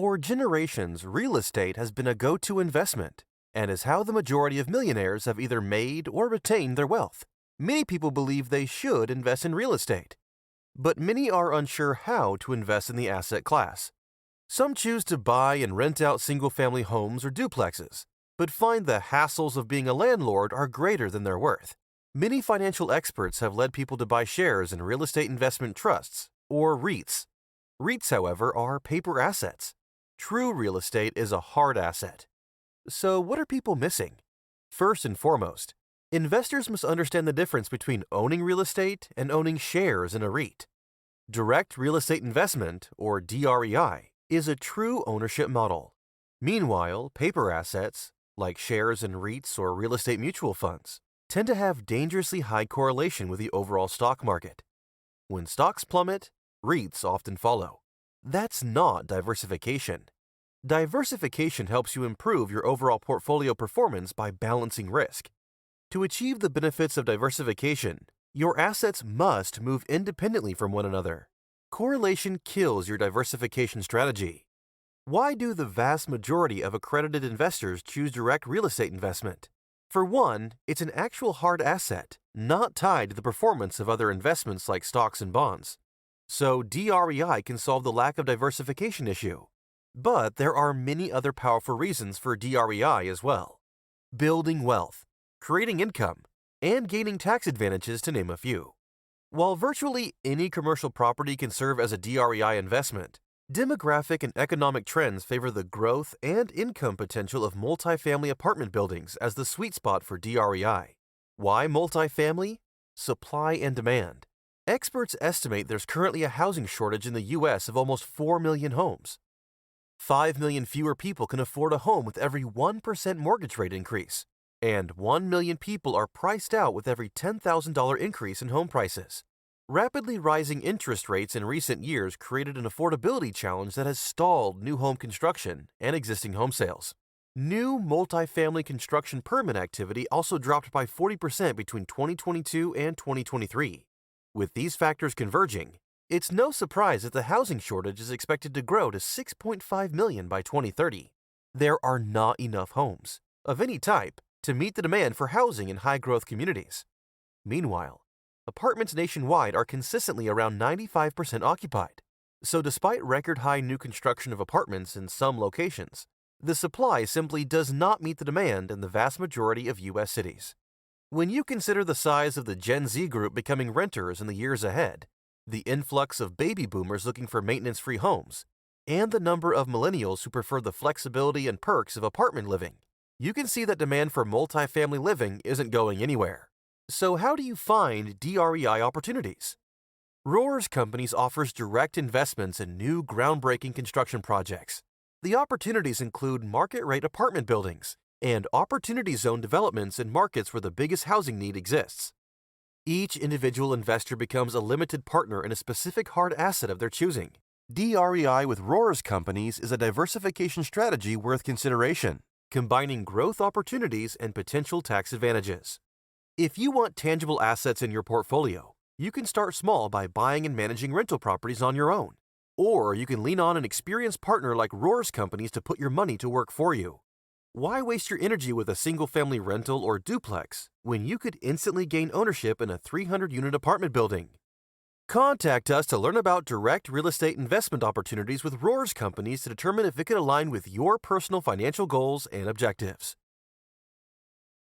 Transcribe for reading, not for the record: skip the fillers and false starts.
For generations, real estate has been a go-to investment and is how the majority of millionaires have either made or retained their wealth. Many people believe they should invest in real estate, but many are unsure how to invest in the asset class. Some choose to buy and rent out single-family homes or duplexes, but find the hassles of being a landlord are greater than their worth. Many financial experts have led people to buy shares in real estate investment trusts, or REITs. REITs, however, are paper assets. True real estate is a hard asset. So what are people missing? First and foremost, investors must understand the difference between owning real estate and owning shares in a REIT. Direct real estate investment, or DREI, is a true ownership model. Meanwhile, paper assets, like shares in REITs or real estate mutual funds, tend to have dangerously high correlation with the overall stock market. When stocks plummet, REITs often follow. That's not diversification. Diversification helps you improve your overall portfolio performance by balancing risk. To achieve the benefits of diversification, your assets must move independently from one another. Correlation kills your diversification strategy. Why do the vast majority of accredited investors choose direct real estate investment? For one, it's an actual hard asset, not tied to the performance of other investments like stocks and bonds. So DREI can solve the lack of diversification issue. But there are many other powerful reasons for DREI as well. Building wealth, creating income, and gaining tax advantages, to name a few. While virtually any commercial property can serve as a DREI investment, demographic and economic trends favor the growth and income potential of multifamily apartment buildings as the sweet spot for DREI. Why multifamily? Supply and demand. Experts estimate there's currently a housing shortage in the U.S. of almost 4 million homes. 5 million fewer people can afford a home with every 1% mortgage rate increase, and 1 million people are priced out with every $10,000 increase in home prices. Rapidly rising interest rates in recent years created an affordability challenge that has stalled new home construction and existing home sales. New multifamily construction permit activity also dropped by 40% between 2022 and 2023. With these factors converging, it's no surprise that the housing shortage is expected to grow to 6.5 million by 2030. There are not enough homes, of any type, to meet the demand for housing in high-growth communities. Meanwhile, apartments nationwide are consistently around 95% occupied. So despite record-high new construction of apartments in some locations, the supply simply does not meet the demand in the vast majority of U.S. cities. When you consider the size of the Gen Z group becoming renters in the years ahead, the influx of baby boomers looking for maintenance-free homes, and the number of millennials who prefer the flexibility and perks of apartment living, you can see that demand for multifamily living isn't going anywhere. So how do you find DREI opportunities? Roers Companies offers direct investments in new groundbreaking construction projects. The opportunities include market-rate apartment buildings and opportunity zone developments in markets where the biggest housing need exists. Each individual investor becomes a limited partner in a specific hard asset of their choosing. DREI with Roers Companies is a diversification strategy worth consideration, combining growth opportunities and potential tax advantages. If you want tangible assets in your portfolio, you can start small by buying and managing rental properties on your own. Or you can lean on an experienced partner like Roers Companies to put your money to work for you. Why waste your energy with a single-family rental or duplex when you could instantly gain ownership in a 300-unit apartment building? Contact us to learn about direct real estate investment opportunities with Roers Companies to determine if it can align with your personal financial goals and objectives.